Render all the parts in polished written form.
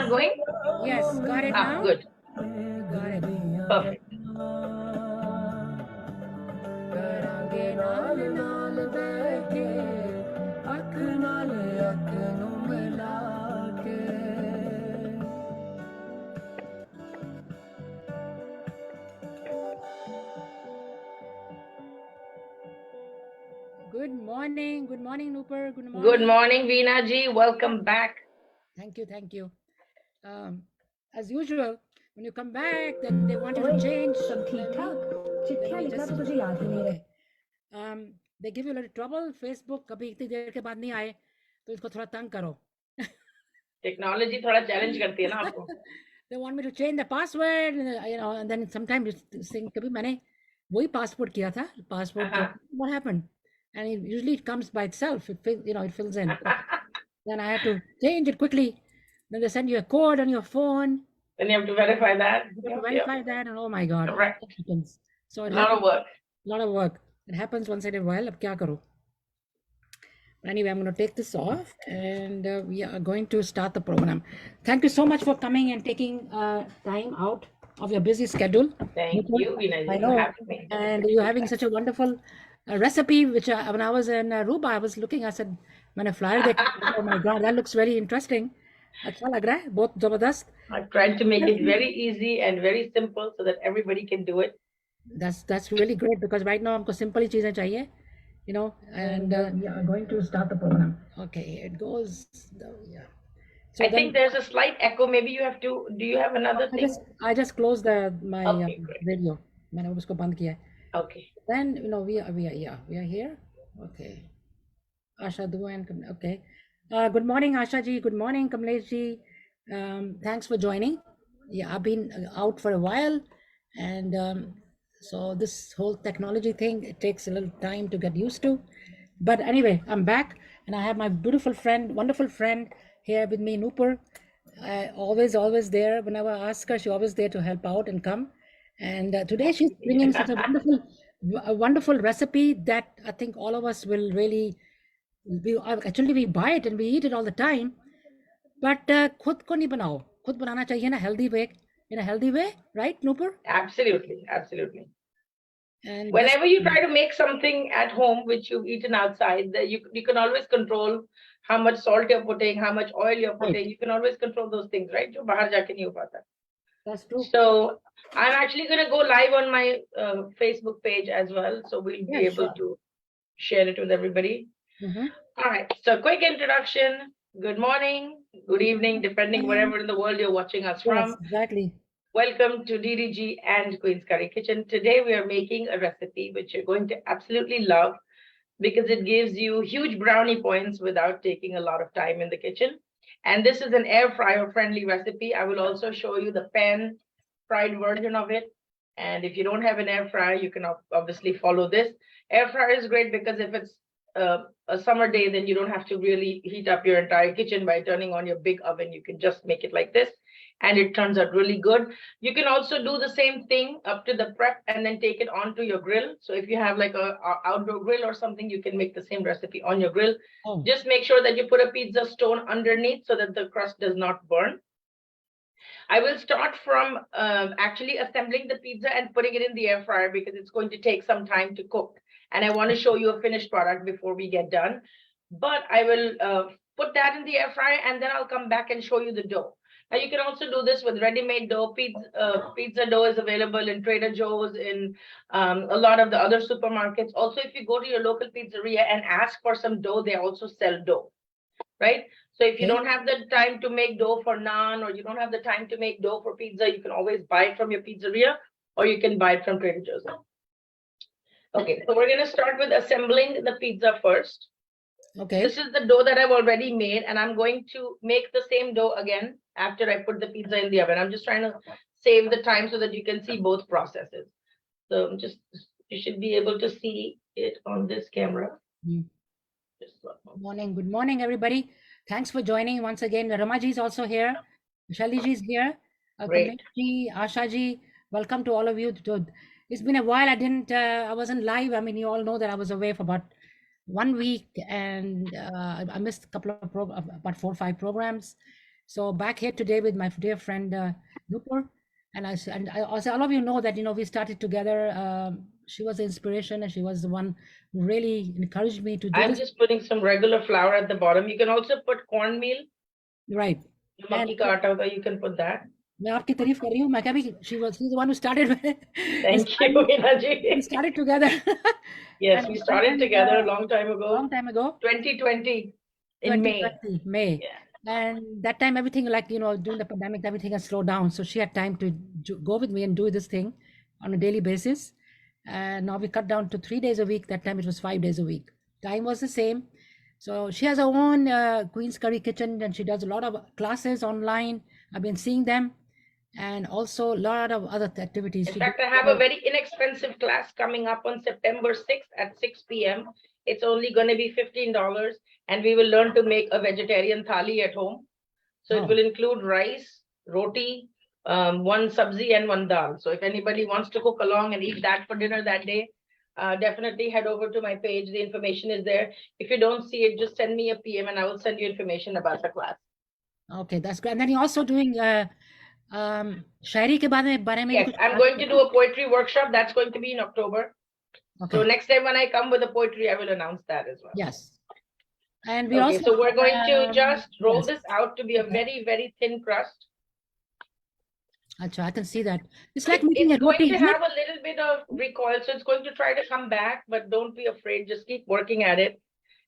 not going? Yes, got it now? Good. Got it. Perfect. Good morning. Good morning, Nupur. Good morning. Good morning, Veena ji. Welcome back. Thank you. Thank you. As usual, when you come back, then they want you to change. They give you a little trouble. Facebook कभी इतनी देर के बाद नहीं आए तो इसको थोड़ा तंग करो. Technology थोड़ा challenge करती है ना आपको. They want me to change the password, and then sometimes you think कभी मैंने वही passport किया था. What happened? And usually it comes by itself. It fills in. Then I have to change it quickly. Then they send you a code on your phone. Then you have to verify that. You have to verify that, and oh my God, correct. It happens. So a lot of work. A lot of work. It happens once in a while. Ab kya karo? Anyway, I'm going to take this off, and we are going to start the program. Thank you so much for coming and taking time out of your busy schedule. Thank you, Veena. I know, and you're having such a wonderful recipe, which when I was in Aruba, I was looking, I said, मैंने flyer देखा, oh my God, that looks very interesting. अच्छा लग रहा है, बहुत जबरदस्त. I tried to make it very easy and very simple so that everybody can do it. That's really great, because right now हमको simple ही चीजें चाहिए, and we are going to start the program. Okay, it goes. Yeah. So I think there's a slight echo. Maybe you have to. Do you have another thing? I just closed my video. मैंने उसको बंद किया. Okay. Then we are here. Okay. Asha Dua and okay. Good morning, Asha ji. Good morning, Kamlesh ji. Thanks for joining. Yeah, I've been out for a while, and so this whole technology thing, it takes a little time to get used to. But anyway, I'm back, and I have my beautiful friend, wonderful friend here with me, Nupur. Always there. Whenever I ask her, she's always there to help out and come. And today she's bringing such a wonderful recipe that I think all of us will really. We buy it and we eat it all the time, but खुद को नहीं बनाओ, खुद बनाना चाहिए ना, in a healthy way, right, Nupur? Absolutely. And whenever you try to make something at home which you've eaten outside, you can always control how much salt you're putting, how much oil you're putting. Right. You can always control those things, right? जो बाहर जाके नहीं हो पाता. That's true. So I'm actually going to go live on my Facebook page as well, so we'll be able to share it with everybody. Mm-hmm. All right, so quick introduction. Good morning, good evening, depending wherever in the world you're watching us from. Exactly. Welcome to DDG and Queen's Curry Kitchen. Today we are making a recipe which you're going to absolutely love because it gives you huge brownie points without taking a lot of time in the kitchen. And this is an air fryer friendly recipe. I will also show you the pan fried version of it. And if you don't have an air fryer, you can obviously follow this. Air fryer is great because if it's a summer day, then you don't have to really heat up your entire kitchen by turning on your big oven. You can just make it like this and it turns out really good. You can also do the same thing up to the prep and then take it onto your grill. So if you have like a outdoor grill or something, you can make the same recipe on your grill. Just make sure that you put a pizza stone underneath so that the crust does not burn. I will start from actually assembling the pizza and putting it in the air fryer because it's going to take some time to cook. And I want to show you a finished product before we get done. But I will put that in the air fryer and then I'll come back and show you the dough. Now you can also do this with ready-made dough. Pizza dough is available in Trader Joe's, in a lot of the other supermarkets. Also, if you go to your local pizzeria and ask for some dough, they also sell dough, right? So if you don't have the time to make dough for naan or you don't have the time to make dough for pizza, you can always buy it from your pizzeria or you can buy it from Trader Joe's. Okay, so we're going to start with assembling the pizza first. Okay. This is the dough that I've already made, and I'm going to make the same dough again after I put the pizza in the oven. I'm just trying to save the time so that you can see both processes. So you should be able to see it on this camera. Good morning, everybody. Thanks for joining once again. Ramaji is also here. Shelly ji is here. Great. Asha ji, welcome to all of you. It's been a while. I wasn't live. I mean, you all know that I was away for about 1 week and I missed a couple of about 4 or 5 programs. So back here today with my dear friend Nupur, and I also all of you know that we started together. She was the inspiration, and she was the one who really encouraged me to do I'm this. just putting some regular flour at the bottom. You can also put cornmeal. Right. And Makki ka aata hota, you can put that. मैं आपकी तारीफ कर रही हूँ मैं क्या भी she's the one who started Thank you, Veena we ji. started together Yes, we started together a long time ago. long time ago 2020 in May. 2020 May. Yeah. And that time everything, like during the pandemic, everything has slowed down, so she had time to go with me and do this thing on a daily basis. And now we cut down to 3 days a week. That time it was 5 days a week. Time was the same. So she has her own Queen's Curry kitchen, and she does a lot of classes online. I've been seeing them, and also a lot of other activities. In She fact, does- I have a very inexpensive class coming up on September 6th at 6 p.m. It's only going to be $15, and we will learn to make a vegetarian thali at home. So Oh. it will include rice, roti, one sabzi, and one dal. So if anybody wants to cook along and eat that for dinner that day, definitely head over to my page. The information is there. If you don't see it, just send me a PM and I will send you information about the class. Okay, that's great. And then you're also doing शायरी के बारे में भी Yes, कुछ I'm going to do a poetry workshop. That's going to be in October. Okay. So next time when I come with the poetry, I will announce that as well. Yes. And we Okay, also so we're going to just roll yes. this out to be a very, very thin crust. Achha, I can see that. It's like making a It's going roti, to isn't it? have a little bit of recoil, so it's going to try to come back, but don't be afraid. Just keep working at it.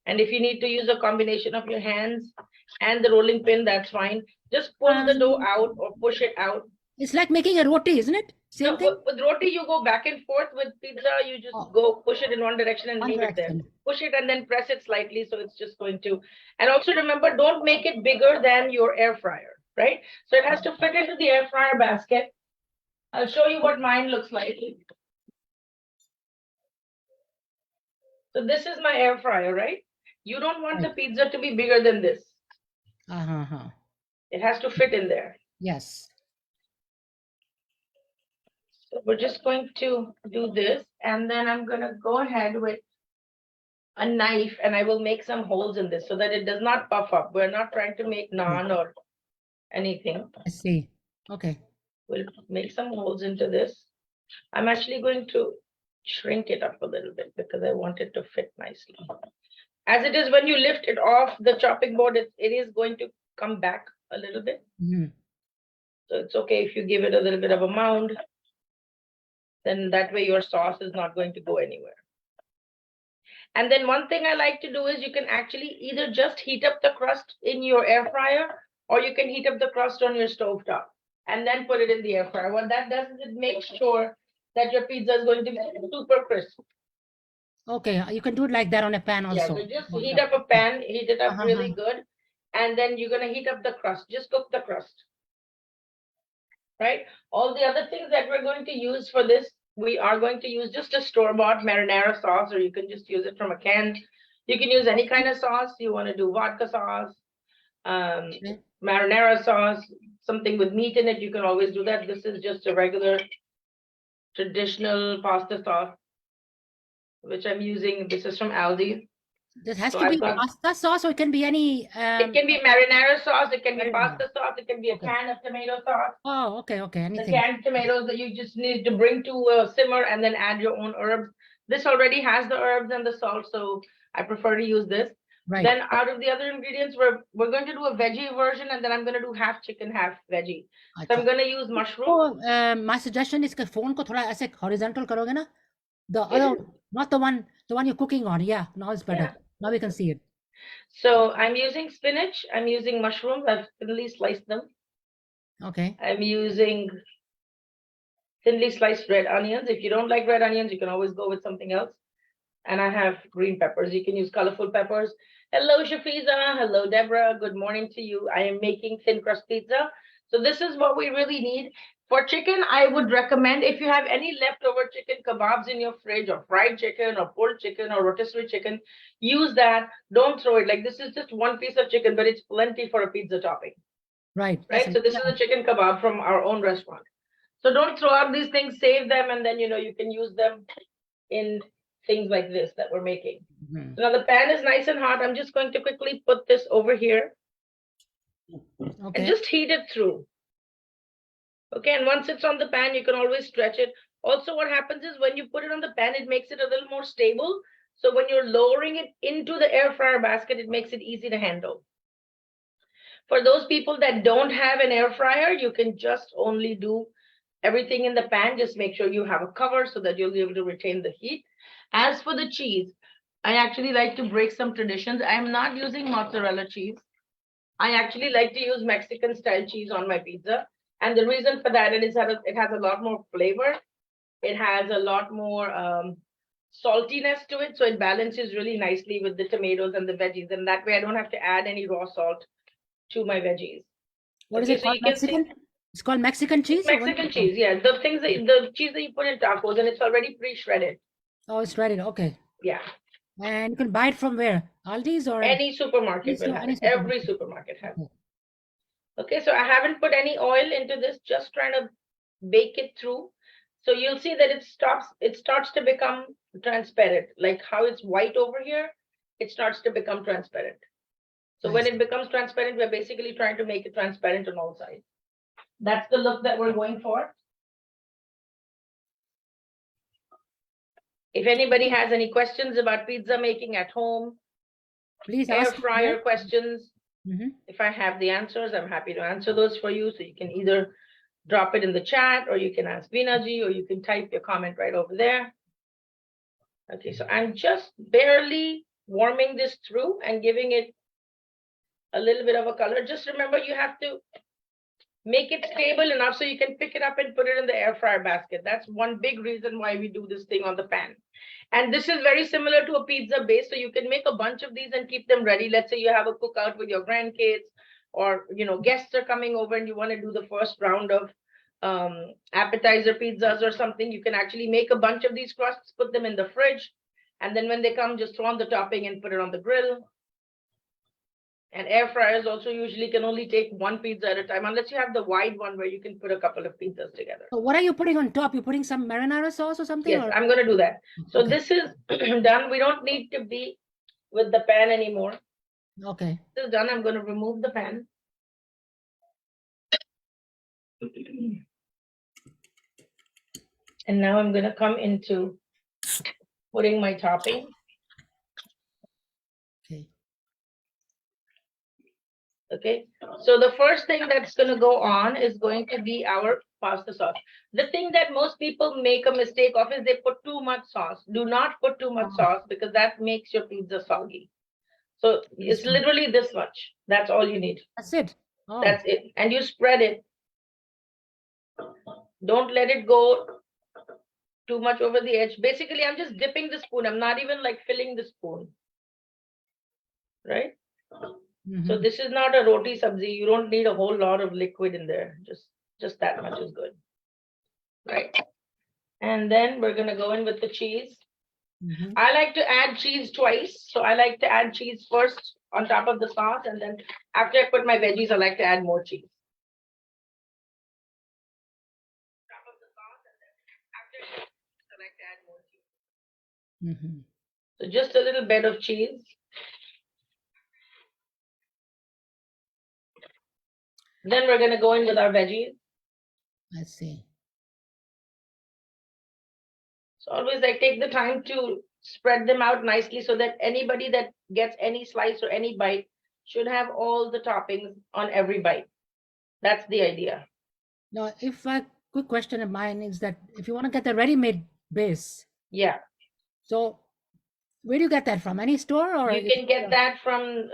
And if you need to use a combination of your hands and the rolling pin, that's fine. Just pull the dough out or push it out. It's like making a roti, isn't it? Same No, thing? with roti, you go back and forth. With pizza, you just go push it in one direction and One leave it there. direction. Push it and then press it slightly, so it's just going to. And also remember, don't make it bigger than your air fryer, right? So it has to fit into the air fryer basket. I'll show you what mine looks like. So this is my air fryer, right? You don't want the pizza to be bigger than this. It has to fit in there. Yes. So we're just going to do this, and then I'm going to go ahead with a knife, and I will make some holes in this so that it does not puff up. We're not trying to make naan or anything. I see. Okay. We'll make some holes into this. I'm actually going to shrink it up a little bit because I want it to fit nicely. As it is, when you lift it off the chopping board, it is going to come back a little bit. Mm. So it's okay if you give it a little bit of a mound. Then that way your sauce is not going to go anywhere. And then one thing I like to do is you can actually either just heat up the crust in your air fryer, or you can heat up the crust on your stove top and then put it in the air fryer. What that does is it makes sure that your pizza is going to be super crisp. Okay, you can do it like that on a pan also. Yeah, so just heat up a pan, heat it up really good, and then you're going to heat up the crust. Just cook the crust. Right? All the other things that we're going to use for this, we are going to use just a store-bought marinara sauce, or you can just use it from a can. You can use any kind of sauce. You want to do vodka sauce, marinara sauce, something with meat in it, you can always do that. This is just a regular traditional pasta sauce, which I'm using. This is from Aldi. This has to be pasta sauce, or it can be any. It can be marinara sauce. It can be pasta sauce. It can be a can of tomato sauce. Oh, okay, okay. Anything. The canned tomatoes that you just need to bring to a simmer and then add your own herbs. This already has the herbs and the salt, so I prefer to use this. Right. Then out of the other ingredients, we're going to do a veggie version, and then I'm going to do half chicken, half veggie. So I'm going to use mushroom. So my suggestion is that phone ko thoda aise horizontal karoge na. The other, not the one you're cooking on. Yeah, now it's better. Yeah. Now we can see it. So I'm using spinach. I'm using mushrooms. I've thinly sliced them. Okay. I'm using thinly sliced red onions. If you don't like red onions, you can always go with something else. And I have green peppers. You can use colorful peppers. Hello, Shafiza. Hello, Deborah. Good morning to you. I am making thin crust pizza. So this is what we really need. For chicken, I would recommend, if you have any leftover chicken kebabs in your fridge, or fried chicken or pulled chicken or rotisserie chicken, use that. Don't throw it. Like, this is just one piece of chicken, but it's plenty for a pizza topping. Right. Right. So this is a chicken kebab from our own restaurant. So don't throw out these things, save them, and then, you can use them in things like this that we're making. Mm-hmm. So now the pan is nice and hot. I'm just going to quickly put this over here. and Okay. just heat it through. Okay, and once it's on the pan, you can always stretch it. Also, what happens is when you put it on the pan, it makes it a little more stable. So when you're lowering it into the air fryer basket, it makes it easy to handle. For those people that don't have an air fryer, you can just only do everything in the pan. Just make sure you have a cover so that you'll be able to retain the heat. As for the cheese, I actually like to break some traditions. I'm not using mozzarella cheese. I actually like to use Mexican style cheese on my pizza. And the reason for that is that it has a lot more flavor. It has a lot more saltiness to it. So it balances really nicely with the tomatoes and the veggies. And that way I don't have to add any raw salt to my veggies. What is Okay, it so called? you can see Mexican? It's called Mexican cheese? or what? Mexican cheese. Yeah, the cheese that you put in tacos and it's already pre-shredded. Oh, it's ready. Okay. Yeah, And you can buy it from where? Aldi's or any supermarket will have any it. Every supermarket? supermarket has it. Okay. Okay, so I haven't put any oil into this, just trying to bake it through. So you'll see that it starts to become transparent, like how it's white over here, it starts to become transparent. So when Nice. it becomes transparent, we're basically trying to make it transparent on all sides. That's the look that we're going for. If anybody has any questions about pizza making at home, Please air ask. fryer questions, Mm-hmm. if I have the answers, I'm happy to answer those for you. So you can either drop it in the chat, or you can ask Veena ji, or you can type your comment right over there. Okay, so I'm just barely warming this through and giving it a little bit of a color. Just remember, you have to make it stable enough so you can pick it up and put it in the air fryer basket. That's one big reason why we do this thing on the pan. And this is very similar to a pizza base. So you can make a bunch of these and keep them ready. Let's say you have a cookout with your grandkids, or guests are coming over and you want to do the first round of appetizer pizzas or something. You can actually make a bunch of these crusts, put them in the fridge, and then when they come, just throw on the topping and put it on the grill. And air fryers also usually can only take one pizza at a time, unless you have the wide one where you can put a couple of pizzas together. So what are you putting on top? You're putting some marinara sauce or something? Yes, Or? I'm going to do that. So Okay. this is done. We don't need to be with the pan anymore. Okay. This is done. I'm going to remove the pan. And now I'm going to come into putting my topping. Okay. Okay, so the first thing that's going to go on is going to be our pasta sauce. The thing that most people make a mistake of is they put too much sauce. Do not put too much sauce, because that makes your pizza soggy. So it's literally this much. That's all you need. That's it. Oh. That's it. And you spread it. Don't let it go too much over the edge. Basically, I'm just dipping the spoon. I'm not even like filling the spoon. Right? Mm-hmm. So this is not a roti sabzi. You don't need a whole lot of liquid in there. Just that much is good. Right? And then we're going to go in with the cheese. Mm-hmm. I like to add cheese twice. So I like to add cheese first on top of the sauce. And then after I put my veggies, I like to add more cheese. Mm-hmm. So just a little bit of cheese. Then we're going to go in with our veggies. Let's see. So always I take the time to spread them out nicely so that anybody that gets any slice or any bite should have all the toppings on every bite. That's the idea. Now, if a quick question of mine is that if you want to get the ready-made base, Yeah. so where do you get that from? Any store or? You can get that from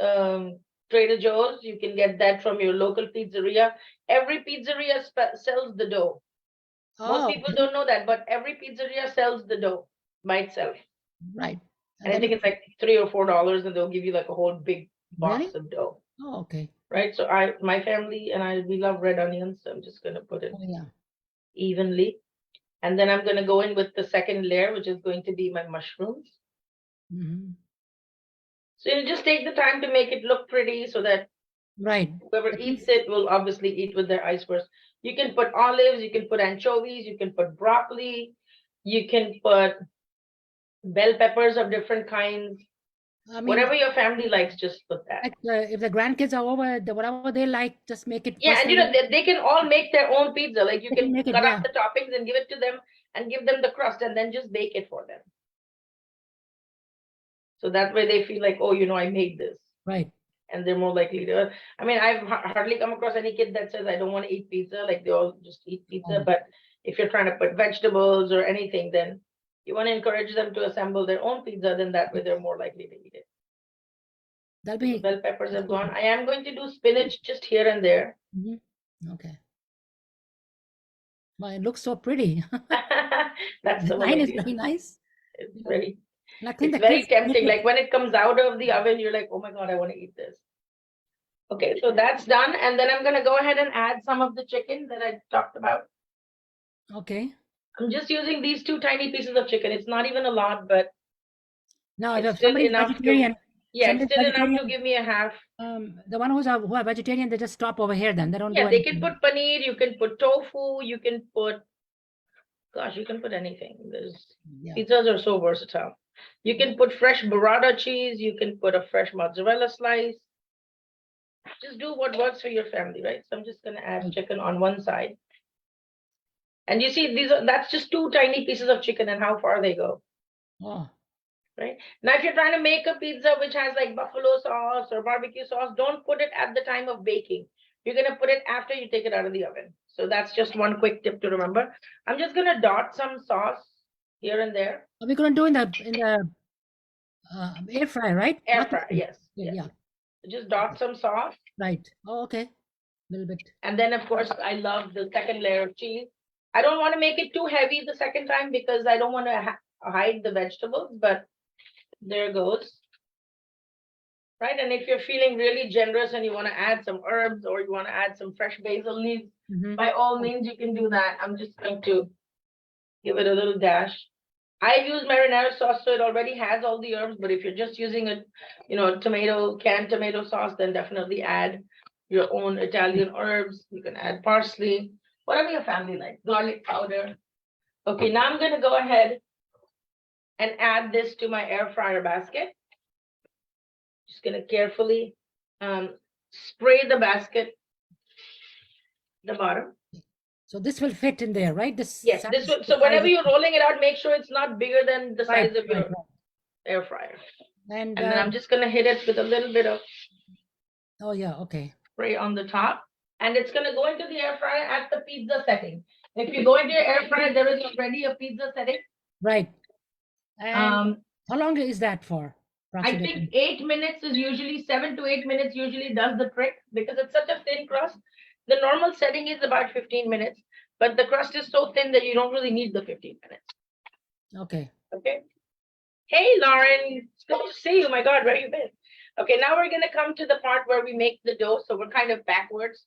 Trader Joe's. You can get that from your local pizzeria. Every pizzeria sells the dough. Most people don't know that, but every pizzeria sells the dough by itself. Right. And I think it's like $3 or $4, and they'll give you like a whole big box Really? of dough. Oh, okay. Right. So my family and I, we love red onions. So I'm just going to put it Oh, yeah. evenly. And then I'm going to go in with the second layer, which is going to be my mushrooms. Mm-hmm. So you just take the time to make it look pretty so that Right. whoever eats it will obviously eat with their eyes first. You can put olives, you can put anchovies, you can put broccoli, you can put bell peppers of different kinds. I mean, Whatever your family likes, just put that. like, if the grandkids are over, whatever they like, just make it Yeah, and you know, personally. they can all make their own pizza. Like you They can can make it, cut yeah. up the toppings and give it to them and give them the crust and then just bake it for them. So that way they feel like, oh, you know, I made this. Right. And they're more likely to. I mean, I've hardly come across any kid that says, I don't want to eat pizza. Like they all just eat pizza. Oh. But if you're trying to put vegetables or anything, then you want to encourage them to assemble their own pizza. Then that way they're more likely to eat it. That'll The be. bell peppers that's have good. gone. I am going to do spinach just here and there. Okay. Well, it looks so pretty. That's The the whole line is idea. very nice. It's very, And I think it's the very kids tempting. make it. Like when it comes out of the oven, you're like, oh my God, I want to eat this. Okay, so that's done. And then I'm going to go ahead and add some of the chicken that I talked about. Okay. I'm just using these 2 tiny pieces of chicken. It's not even a lot, but Now, it's if still somebody's enough vegetarian, to, yeah, it's somebody's still enough to vegetarian, give me a half. the one who are vegetarian, they just stop over here. Then they don't do Yeah, they anything. can put paneer, you can put tofu, you can put, gosh, you can put anything. There's Yeah. pizzas are so versatile. You can put fresh burrata cheese, you can put a fresh mozzarella slice. Just do what works for your family, right? So I'm just gonna add Right. chicken on one side. And you see, that's just 2 tiny pieces of chicken and how far they go. Oh, Right now, if you're trying to make a pizza which has like buffalo sauce or barbecue sauce, don't put it at the time of baking. You're gonna put it after you take it out of the oven. So that's just one quick tip to remember. I'm just gonna dot some sauce here and there. are we gonna do in the air fryer, right? Air Not the fryer, oven. yes, Yeah. yes. Yeah. Just dot some sauce. Right. Oh, okay. A little bit. And then, of course, I love the second layer of cheese. I don't want to make it too heavy the second time because I don't want to hide the vegetables, but there goes. Right, and if you're feeling really generous and you want to add some herbs or you want to add some fresh basil leaves, by all means, you can do that. I'm just going to give it a little dash. I use marinara sauce, so it already has all the herbs, but if you're just using a, you know, canned tomato sauce, then definitely add your own Italian herbs. You can add parsley, whatever your family likes, garlic powder. Okay, now I'm going to go ahead and add this to my air fryer basket. Just going to carefully spray the basket, the bottom. So this will fit in there, right? Yes, this will. So whenever you're rolling it out, make sure it's not bigger than the size of your air fryer. And then I'm just going to hit it with a little bit of. Oh yeah, okay. Spray on the top, and it's going to go into the air fryer at the pizza setting. If you go into your air fryer, there is already a pizza setting. Right. And how long is that for? I think 8 minutes is usually 7 to 8 minutes usually does the trick because it's such a thin crust. The normal setting is about 15 minutes, but the crust is so thin that you don't really need the 15 minutes. Okay. Okay. Hey, Lauren, it's good to see you. My God, where you been? Okay, now we're going to come to the part where we make the dough. So we're kind of backwards.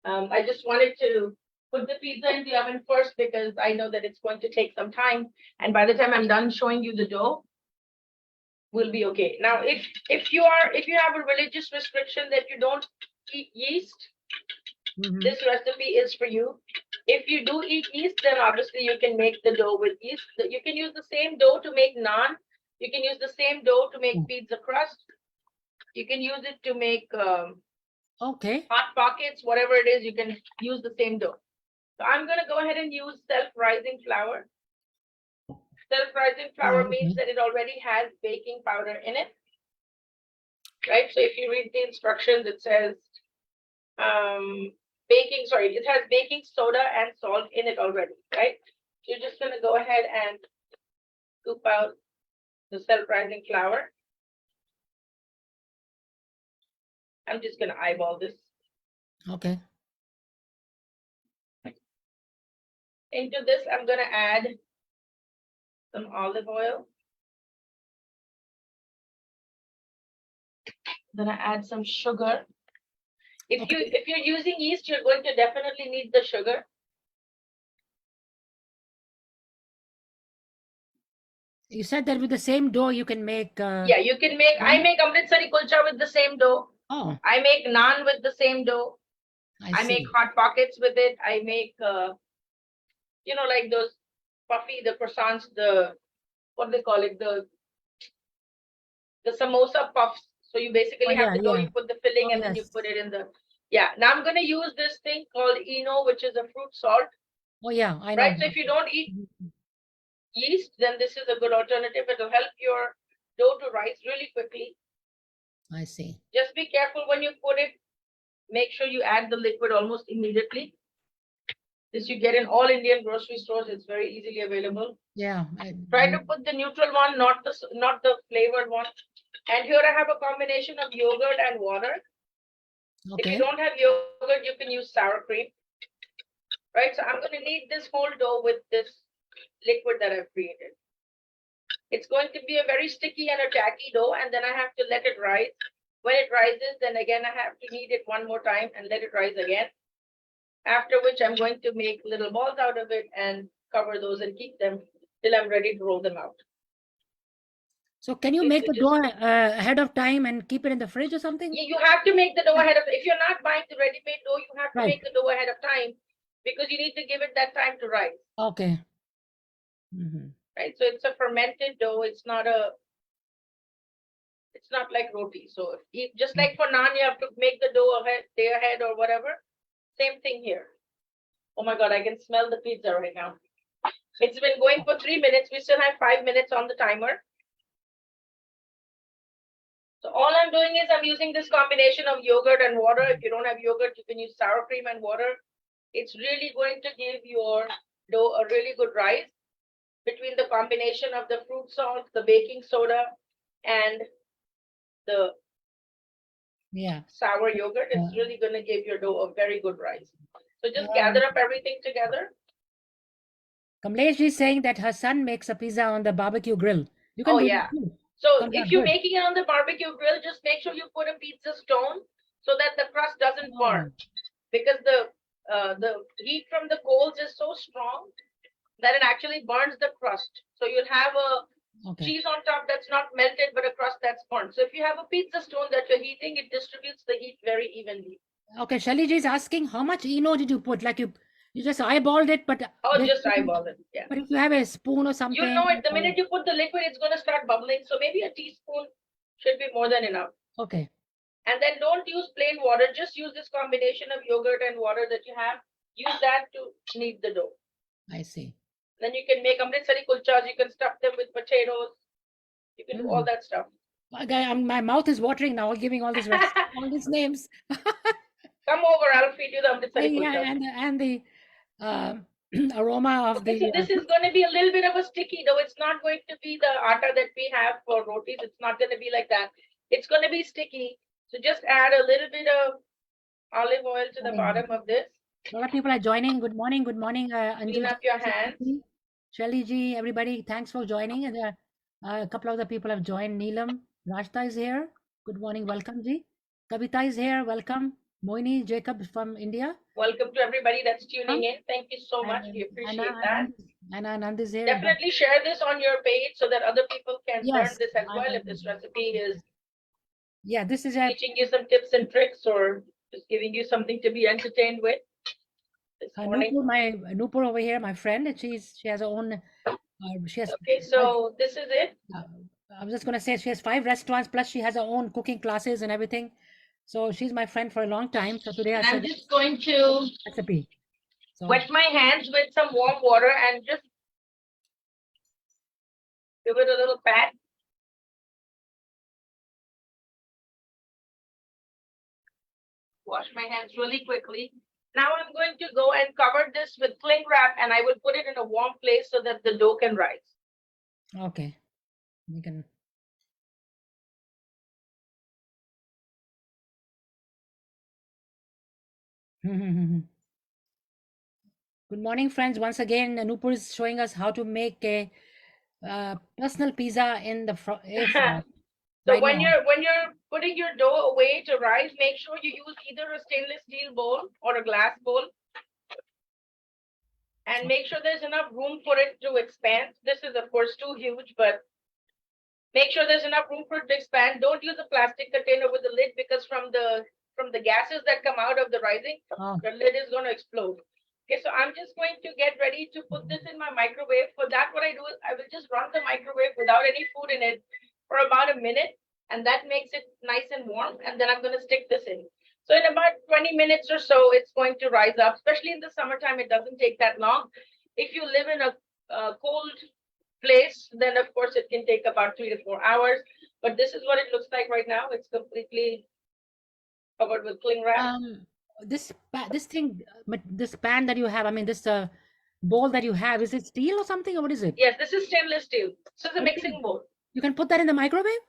I just wanted to put the pizza in the oven first because I know that it's going to take some time. And by the time I'm done showing you the dough, we'll be okay. Now, if you have a religious restriction that you don't eat yeast, this recipe is for you. If you do eat yeast, then obviously you can make the dough with yeast. You can use the same dough to make naan. You can use the same dough to make pizza crust. You can use it to make hot pockets, whatever it is, you can use the same dough. So I'm going to go ahead and use self-rising flour. Self-rising flour means that it already has baking powder in it. Right? So if you read the instructions, it says it has baking soda and salt in it already, right? So you're just going to go ahead and scoop out the self-rising flour. I'm just going to eyeball this. Okay. Into this, I'm going to add some olive oil. I'm going to add some sugar. If you're using yeast, you're going to definitely need the sugar. You said that with the same dough you can make. Yeah, you can make. I make Amritsari kulcha with the same dough. Oh. I make naan with the same dough. I make hot pockets with it. I make, like those puffy, the croissants, what they call it, the samosa puffs. So you basically have the dough, you put the filling, and then you put it in the, Now I'm going to use this thing called Eno, which is a fruit salt. Oh yeah, I know. Right, so if you don't eat yeast, then this is a good alternative. It'll help your dough to rise really quickly. I see. Just be careful when you put it. Make sure you add the liquid almost immediately. This you get in all Indian grocery stores. It's very easily available. Yeah. Try to put the neutral one, not the flavored one. And here I have a combination of yogurt and water. Okay. If you don't have yogurt, you can use sour cream. Right, so I'm going to knead this whole dough with this liquid that I've created. It's going to be a very sticky and a tacky dough, and then I have to let it rise. When it rises, then again I have to knead it one more time and let it rise again. After which I'm going to make little balls out of it and cover those and keep them till I'm ready to roll them out. So can you make the dough ahead of time and keep it in the fridge or something? You have to make the dough ahead of. If you're not buying the ready-made dough, you have to make the dough ahead of time, because you need to give it that time to rise. Okay. Right, so it's a fermented dough. It's not like roti. So just like for naan, you have to make the dough day ahead or whatever. Same thing here. Oh my God, I can smell the pizza right now. It's been going for 3 minutes. We still have 5 minutes on the timer. So all I'm doing is I'm using this combination of yogurt and water. If you don't have yogurt, you can use sour cream and water. It's really going to give your dough a really good rise between the combination of the fruit salt, the baking soda, and the sour yogurt. It's really going to give your dough a very good rise. So just gather up everything together. Kamlesh is saying that her son makes a pizza on the barbecue grill. You can So if you're making it on the barbecue grill, just make sure you put a pizza stone so that the crust doesn't burn, because the heat from the coals is so strong that it actually burns the crust. So you'll have a cheese on top that's not melted, but a crust that's burnt. So if you have a pizza stone that you're heating, it distributes the heat very evenly. Okay, Shelly ji is asking, how much Eno did you put? Like you just eyeballed it, but just eyeball it. Yeah. But if you have a spoon or something, you know it. The minute you put the liquid, it's going to start bubbling. So maybe a teaspoon should be more than enough. Okay. And then don't use plain water. Just use this combination of yogurt and water that you have. Use that to knead the dough. I see. Then you can make amritsari kulchas. You can stuff them with potatoes. You can do all that stuff. My mouth is watering now, giving all these all these names. Come over, I'll feed you the amritsari kulchas. And the aroma of so this is going to be a little bit of a sticky dough. It's not going to be the atta that we have for rotis. It's not going to be like that. It's going to be sticky. So just add a little bit of olive oil to the bottom of this. A lot of people are joining. Good morning. Good morning. Clean up your hands. Shelly ji, everybody, thanks for joining. And a couple of the people have joined. Neelam, Rashta is here. Good morning. Welcome, ji. Kavita is here. Welcome. Moini Jacob from India. Welcome to everybody that's tuning in. Thank you so much. We appreciate that. Anna Anand is here. Definitely share this on your page so that other people can learn this as well. If this recipe is this is teaching you some tips and tricks or just giving you something to be entertained with. Nupur over here, my friend, she has her own. Okay, so this is it. I was just gonna say she has 5 restaurants, plus she has her own cooking classes and everything. So she's my friend for a long time. So today I'm just going to recipe. So wet my hands with some warm water and just give it a little pat. Wash my hands really quickly. Now I'm going to go and cover this with cling wrap, and I will put it in a warm place so that the dough can rise. Okay. We can. Good morning, friends. Once again, Nupur is showing us how to make a personal pizza in the So when you're putting your dough away to rise, make sure you use either a stainless steel bowl or a glass bowl. And make sure there's enough room for it to expand. This is, of course, too huge, but make sure there's enough room for it to expand. Don't use a plastic container with the lid, because from the gases that come out of the rising, the lid is going to explode. Okay, so I'm just going to get ready to put this in my microwave. For that, what I do is I will just run the microwave without any food in it for about a minute. and that makes it nice and warm. And then I'm going to stick this in. So in about 20 minutes or so, it's going to rise up, especially in the summertime. It doesn't take that long. If you live in a cold place, then of course it can take about 3 to 4 hours. But this is what it looks like right now. It's completely covered with cling wrap. This thing, this pan that you have, I mean, this bowl that you have, is it steel or something, or what is it? Yes, this is stainless steel. This is a mixing bowl. You can put that in the microwave?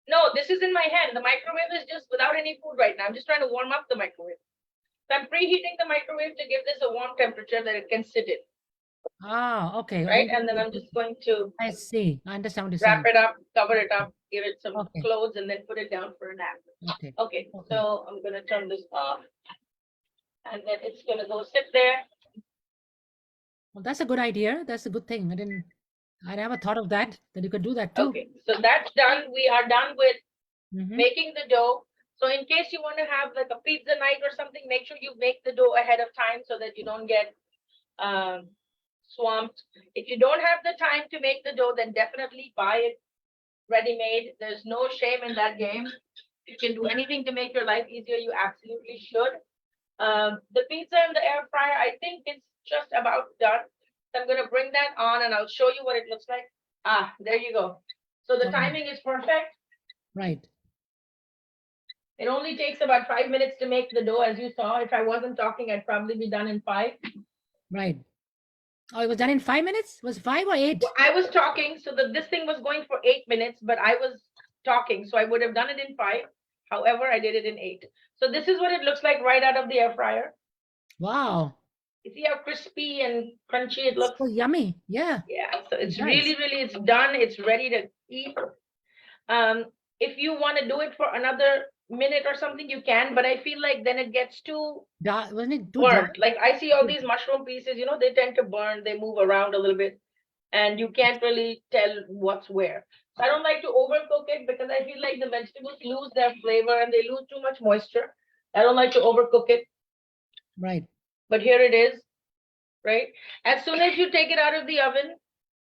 No, this is in my hand. The microwave is just without any food right now. I'm just trying to warm up the microwave. So I'm preheating the microwave to give this a warm temperature that it can sit in. Ah, okay. Right, and then I'm just going to I see. I understand what you're wrap saying. it up, cover it up, give it some Okay. clothes, and then put it down for a nap. Okay. Okay, so I'm gonna turn this off, and then it's gonna go sit there. Well, that's a good idea. That's a good thing. I never thought of that you could do that too. Okay, so that's done. We are done with Mhm. making the dough. So in case you want to have like a pizza night or something, make sure you make the dough ahead of time so that you don't get swamped. If you don't have the time to make the dough, then definitely buy it ready-made. There's no shame in that game. If you can do anything to make your life easier, you absolutely should. The pizza in the air fryer, I think it's just about done. So I'm going to bring that on and I'll show you what it looks like. Ah, there you go. So the timing is perfect. Right. It only takes about 5 minutes to make the dough, as you saw. If I wasn't talking, I'd probably be done in 5. Right. Oh, it was done in 5 minutes? Was it 5 or 8? Well, I was talking, so this thing was going for 8 minutes, but I was talking, so I would have done it in 5. However, I did it in 8. So this is what it looks like right out of the air fryer. Wow. You see how crispy and crunchy it looks? So yummy. Yeah. Yeah, so it's Nice. really, it's done. It's ready to eat. If you want to do it for another minute or something, you can, but I feel like then it gets too Wasn't it too dry? burnt. Like I see all these mushroom pieces, you know, they tend to burn, they move around a little bit, and you can't really tell what's where. So I don't like to overcook it because I feel like the vegetables lose their flavor and they lose too much moisture. I don't like to overcook it. Right. But here it is, right? As soon as you take it out of the oven,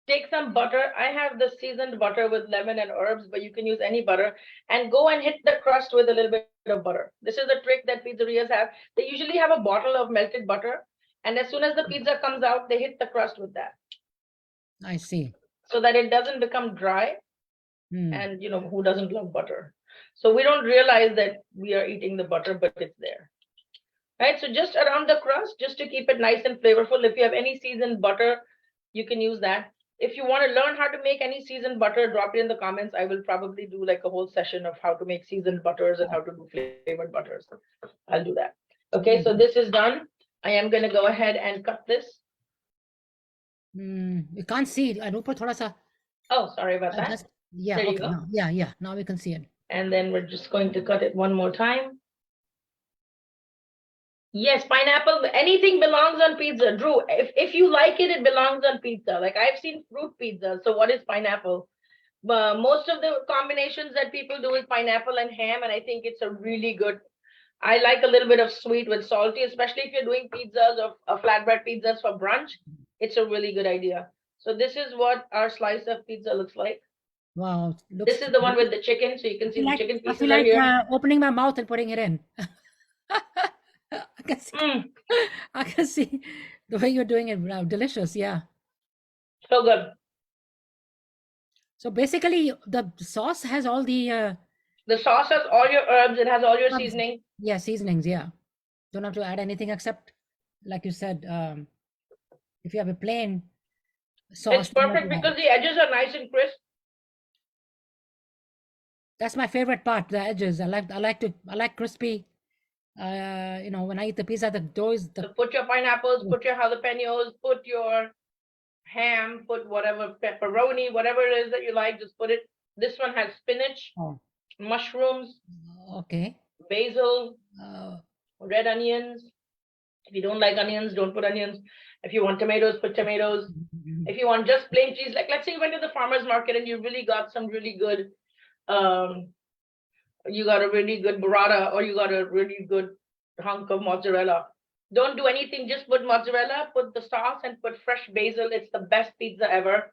take some butter. I have the seasoned butter with lemon and herbs, but you can use any butter, and go and hit the crust with a little bit of butter. This is a trick that pizzerias have. They usually have a bottle of melted butter, and as soon as the pizza comes out, they hit the crust with that. I see. So that it doesn't become dry. And you know, who doesn't love butter? So we don't realize that we are eating the butter, but it's there. Right, so just around the crust, just to keep it nice and flavorful. If you have any seasoned butter, you can use that. If you want to learn how to make any seasoned butter, drop it in the comments. I will probably do like a whole session of how to make seasoned butters and how to do flavored butters. I'll do that. Okay, so this is done. I am going to go ahead and cut this. You can't see it. Nupur thoda sa. Oh, sorry about that. Yeah, there you okay. go. Yeah. Now we can see it. And then we're just going to cut it one more time. Yes, pineapple, anything belongs on pizza. Drew, if you like it, it belongs on pizza. Like I've seen fruit pizza. So what is pineapple? Most of the combinations that people do is pineapple and ham, and I think it's a really good. I like a little bit of sweet with salty, especially if you're doing pizzas or flatbread pizzas for brunch. It's a really good idea. So this is what our slice of pizza looks like. Wow. This is the one with the chicken, so you can see the chicken pieces. I feel like opening my mouth and putting it in. I can see the way you're doing it now. Delicious, yeah. So good. So basically, the sauce has all the sauce has all your herbs. It has all your seasoning. Yeah, seasonings. Yeah, don't have to add anything except, like you said, if you have a plain sauce. It's perfect because the edges are nice and crisp. That's my favorite part. The edges. I like crispy. You know, when I eat the pizza, the dough is So put your pineapples, put your jalapenos, put your ham, put whatever pepperoni, whatever it is that you like, just put it. This one has spinach, mushrooms, okay, basil, red onions. If you don't like onions, don't put onions. If you want tomatoes, put tomatoes. If you want just plain cheese, like let's say you went to the farmer's market and you really got some really good you got a really good burrata or you got a really good hunk of mozzarella. Don't do anything, just put mozzarella, put the sauce, and put fresh basil. It's the best pizza ever.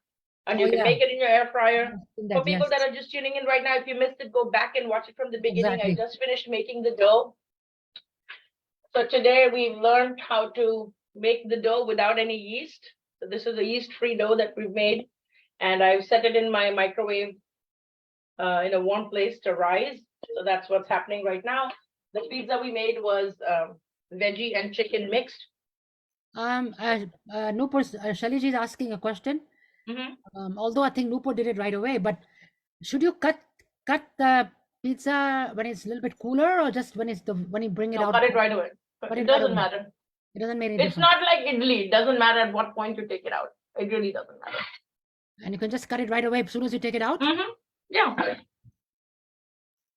And Oh, you can yeah. make it in your air fryer. Seen For that, people yes. that are just tuning in right now, if you missed it, go back and watch it from the beginning. I Exactly. just finished making the dough. So today we've learned how to make the dough without any yeast. So this is a yeast-free dough that we've made. And I've set it in my microwave in a warm place to rise. So that's what's happening right now. The pizza we made was veggie and chicken mixed. Nupur, Shaliji is asking a question. Although I think Nupur did it right away, but should you cut the pizza when it's a little bit cooler, or just when you bring it No, out? cut it right away. Cut It it right doesn't away. matter. It doesn't make any It's difference. not like idli. It doesn't matter at what point you take it out. It really doesn't matter. And you can just cut it right away as soon as you take it out. Yeah.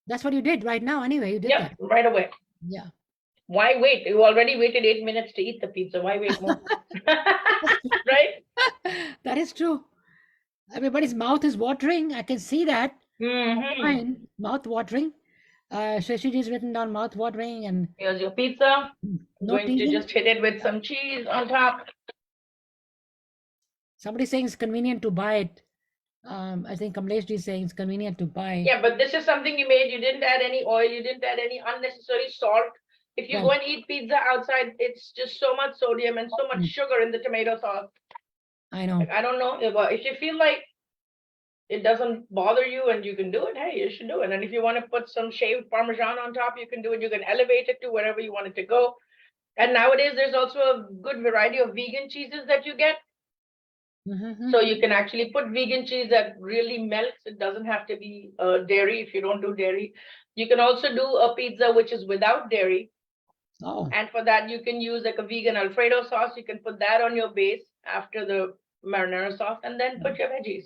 That's what you did right now. Anyway, you did Yep, that. right away. Yeah. Why wait? You already waited 8 minutes to eat the pizza. Why wait more? Right? That is true. Everybody's mouth is watering. I can see that. Mine, mouth watering. Shashiji's written down mouth watering, and Here's your pizza. I'm no going to teasing. just hit it with some cheese on top. Somebody saying it's convenient to buy it. I think Kamleshji is saying it's convenient to buy. Yeah, but this is something you made. You didn't add any oil. You didn't add any unnecessary salt. If you go and eat pizza outside, it's just so much sodium and so much sugar in the tomato sauce. I know. Like, I don't know if you feel like it doesn't bother you and you can do it, hey, you should do it. And if you want to put some shaved Parmesan on top, you can do it. You can elevate it to wherever you want it to go. And nowadays, there's also a good variety of vegan cheeses that you get. So you can actually put vegan cheese that really melts. It doesn't have to be dairy if you don't do dairy. You can also do a pizza which is without dairy. Oh. And for that, you can use like a vegan Alfredo sauce. You can put that on your base after the marinara sauce and then put your veggies.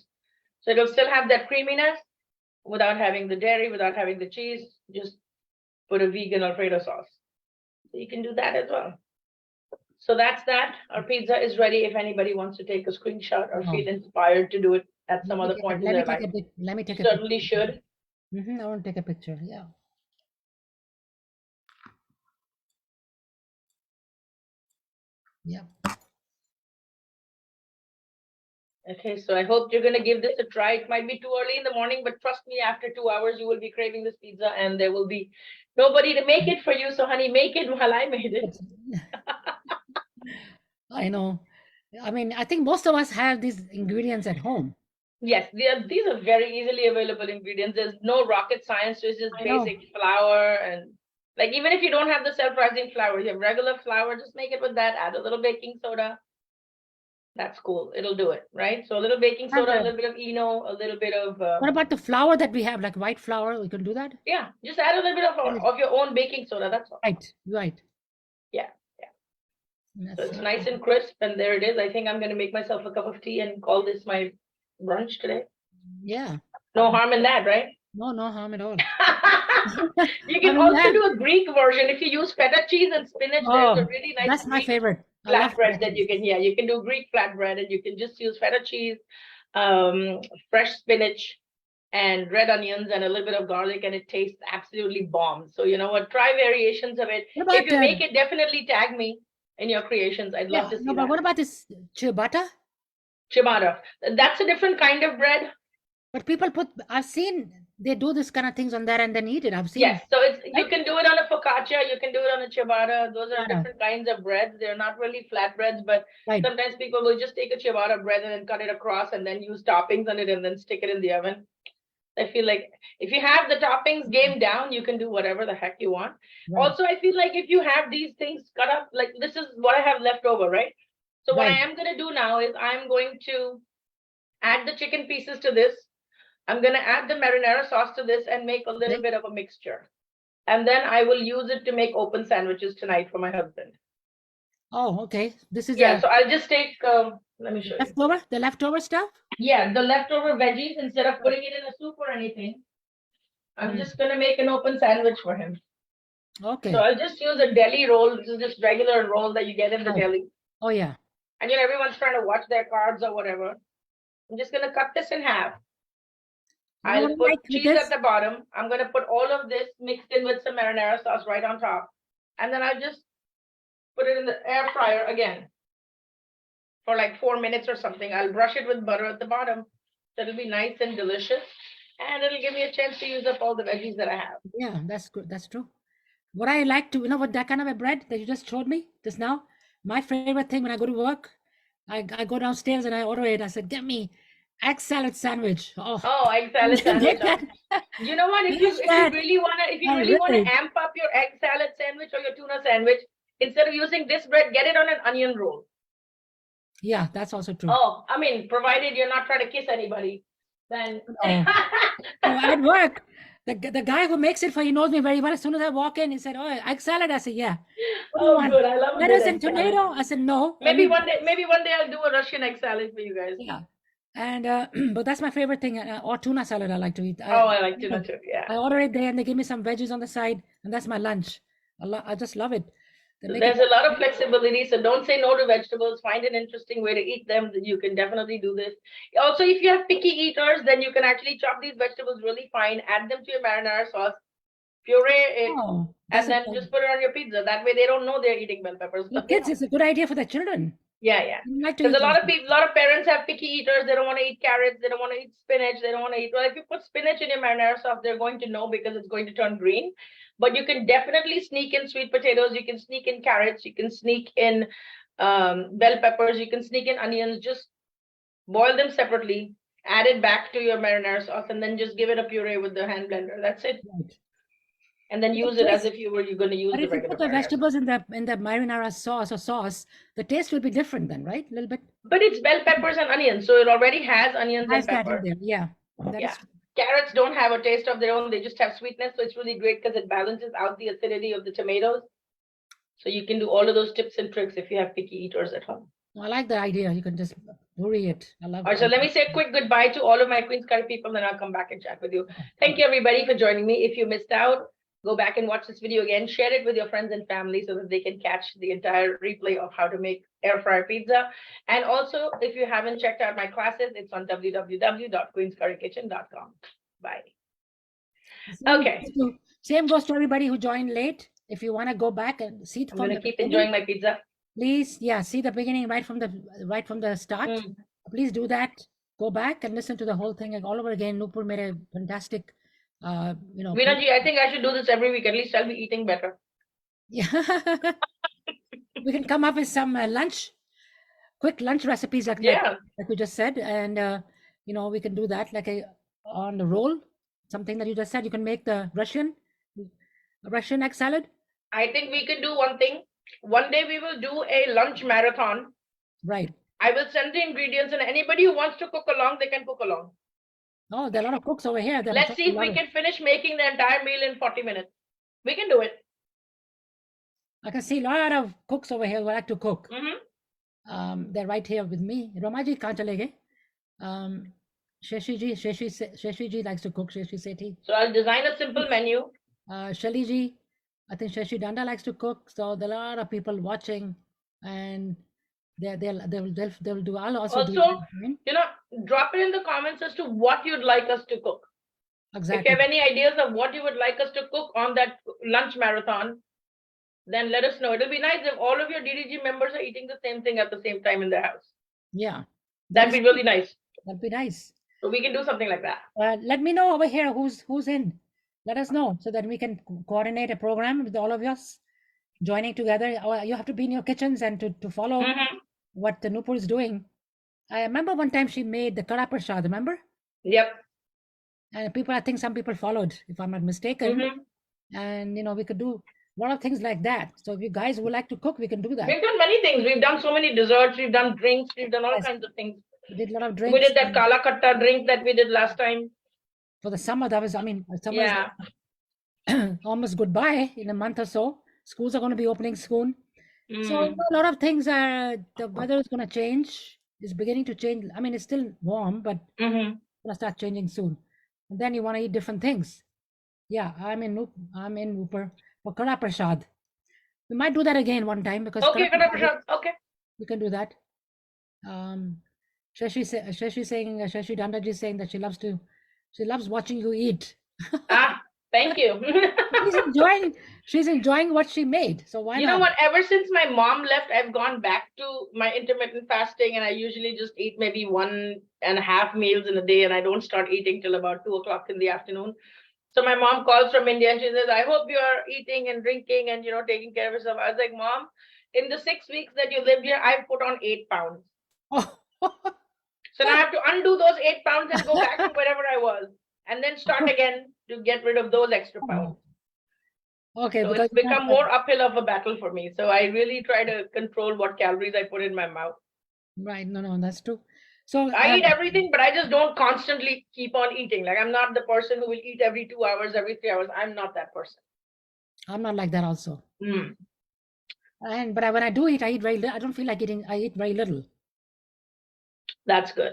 So it'll still have that creaminess without having the dairy, without having the cheese. Just put a vegan Alfredo sauce. So you can do that as well. So that's that. Our pizza is ready. If anybody wants to take a screenshot or feel inspired to do it at some other point in their life, let me take you certainly should. I want to take a picture. Yeah. Yeah. Okay, so I hope you're going to give this a try. It might be too early in the morning, but trust me, after 2 hours, you will be craving this pizza and there will be nobody to make it for you. So honey, make it while I made it. I know. I mean, I think most of us have these ingredients at home. Yes, these are very easily available ingredients. There's no rocket science. It's just basic flour and like even if you don't have the self-rising flour, you have regular flour, just make it with that. Add a little baking soda. That's cool. It'll do it, right? So a little baking soda, a little bit of Eno, a little bit of. What about the flour that we have, like white flour? We can do that. Yeah, just add a little bit of your own baking soda. That's all. Right. Yeah. So it's nice and crisp, and there it is. I think I'm going to make myself a cup of tea and call this my brunch today. Yeah. No harm in that, right? No harm at all. You can also do a Greek version if you use feta cheese and spinach. There's a really nice. That's my favorite. Flatbread that you can, you can do Greek flatbread, and you can just use feta cheese, fresh spinach, and red onions, and a little bit of garlic, and it tastes absolutely bomb. So you know what? Try variations of it. If you make it, definitely tag me in your creations. I'd love to see that. But what about this ciabatta? Ciabatta. That's a different kind of bread. But people I've seen they do this kind of things on there and then eat it. I've seen. Yes, so you can do it on a focaccia, you can do it on a ciabatta. Those are different kinds of breads. They're not really flat breads, but sometimes people will just take a ciabatta bread and then cut it across and then use toppings on it and then stick it in the oven. I feel like if you have the toppings game down, you can do whatever the heck you want. Also, I feel like if you have these things cut up, like this is what I have left over, right? So what I am going to do now is I'm going to add the chicken pieces to this. I'm going to add the marinara sauce to this and make a little bit of a mixture. And then I will use it to make open sandwiches tonight for my husband. Oh, okay. This is so I'll just take, let me show you. The leftover stuff? Yeah, the leftover veggies, instead of putting it in a soup or anything, I'm just going to make an open sandwich for him. Okay. So I'll just use a deli roll. This is just regular roll that you get in the deli. Oh, yeah. And everyone's trying to watch their carbs or whatever. I'm just going to cut this in half. I'll put cheese at the bottom. I'm going to put all of this mixed in with some marinara sauce right on top. And then I'll just put it in the air fryer again for like 4 minutes or something. I'll brush it with butter at the bottom. So it'll be nice and delicious. And it'll give me a chance to use up all the veggies that I have. Yeah, that's good. That's true. What I like to, what that kind of a bread that you just showed me just now, my favorite thing when I go to work, I go downstairs and I order it. I said, get me egg salad sandwich. Oh, Oh, egg salad sandwich. You know what? If you really wanna amp up your egg salad sandwich or your tuna sandwich, instead of using this bread, get it on an onion roll. Yeah, that's also true. Oh, I mean, provided you're not trying to kiss anybody, then. At work, the guy who makes it for, he knows me very well. As soon as I walk in, he said, "Oh, egg salad." I said, "Yeah." Oh, good. I love lettuce and tomato. I said, "No." Maybe one day I'll do a Russian egg salad for you guys. Yeah, and but that's my favorite thing. Or tuna salad, I like to eat. I like tuna too. Yeah. I order it there, and they give me some veggies on the side, and that's my lunch. I just love it. There's a lot of flexibility, so don't say no to vegetables. Find an interesting way to eat them. You can definitely do this. Also, if you have picky eaters, then you can actually chop these vegetables really fine, add them to your marinara sauce, puree it, and then just put it on your pizza. That way they don't know they're eating bell peppers. Kids, it's a good idea for their children. Yeah. Because a lot of parents have picky eaters. They don't want to eat carrots. They don't want to eat spinach. They don't want to eat. Well, if you put spinach in your marinara sauce, they're going to know because it's going to turn green. But you can definitely sneak in sweet potatoes. You can sneak in carrots. You can sneak in bell peppers. You can sneak in onions. Just boil them separately. Add it back to your marinara sauce, and then just give it a puree with the hand blender. That's it. Right. And then use it as if you're going to use the regular. If you put the vegetables in the marinara sauce, the taste will be different then, right? A little bit. But it's bell peppers and onions, so it already has onions and pepper. Yeah. Carrots don't have a taste of their own. They just have sweetness. So it's really great because it balances out the acidity of the tomatoes. So you can do all of those tips and tricks if you have picky eaters at home. I like the idea. You can just puree it. I love it. All right, so let me say a quick goodbye to all of my Queen's Curry people, then I'll come back and chat with you. Thank you, everybody, for joining me. If you missed out, go back and watch this video again. Share it with your friends and family so that they can catch the entire replay of how to make air fryer pizza. And also, if you haven't checked out my classes, it's on www.queenscurrykitchen.com. Bye. Okay. Same goes to everybody who joined late. If you want to go back and see it from the keep enjoying my pizza. Please, see the beginning right from the start. Please do that. Go back and listen to the whole thing all over again. Nupur made a fantastic Veena ji, I think I should do this every week. At least I'll be eating better. Yeah. We can come up with some quick lunch recipes like we just said, and we can do that on the roll. Something that you just said. You can make the Russian egg salad. I think we can do one thing. One day we will do a lunch marathon. Right. I will send the ingredients, and anybody who wants to cook along, they can cook along. Oh, there are a lot of cooks over here. Let's see if we can finish making the entire meal in 40 minutes. We can do it. I can see a lot of cooks over here who like to cook. They're right here with me. Ramaji kahan chale gaye? Shashi ji likes to cook. Shashi Sethi. So I'll design a simple menu. Shali ji, I think Shashi Danda likes to cook. So there are a lot of people watching, and they'll do. I'll also do. Drop it in the comments as to what you'd like us to cook. Exactly. If you have any ideas of what you would like us to cook on that lunch marathon, then let us know. It'll be nice if all of your DDG members are eating the same thing at the same time in their house. Yeah. That'd be really nice. That'd be nice. So we can do something like that. Let me know over here who's in. Let us know so that we can coordinate a program with all of us joining together. You have to be in your kitchens and to follow what the Nupur is doing. I remember one time she made the Kara Prasad, remember? Yep. And I think some people followed, if I'm not mistaken. And, we could do a lot of things like that. So if you guys would like to cook, we can do that. We've done many things. We've done so many desserts. We've done drinks. We've done all kinds of things. We did a lot of drinks. We did that Kala Katta drink that we did last time. For the summer, summer is almost goodbye in a month or so. Schools are going to be opening soon. So a lot of things the weather is going to change. It's beginning to change. I mean, it's still warm, but it's going to start changing soon. And then you want to eat different things. Yeah, I'm in Nupur for Kara Prasad. We might do that again one time because Kara Prasad. Okay. We can do that. Shashi Dandaji is saying that she loves watching you eat. Thank Thank you. She's enjoying what she made. So why You not? know what? Ever since my mom left, I've gone back to my intermittent fasting, and I usually just eat maybe 1.5 meals in a day, and I don't start eating till about 2 o'clock in the afternoon. So my mom calls from India and she says, I hope you are eating and drinking and, taking care of yourself. I was like, Mom, in the 6 weeks that you lived here, I've put on 8 pounds. Oh. So now I have to undo those 8 pounds and go back to wherever I was and then start again to get rid of those extra pounds. Okay, So because it's become more uphill of a battle for me. So I really try to control what calories I put in my mouth. right. No, that's true. So I eat everything, but I just don't constantly keep on eating. Like I'm not the person who will eat every 2 hours, every 3 hours. I'm not that person. I'm not like that also. Mm. But when I do eat, I eat very little. I don't feel like eating. I eat very little. That's good.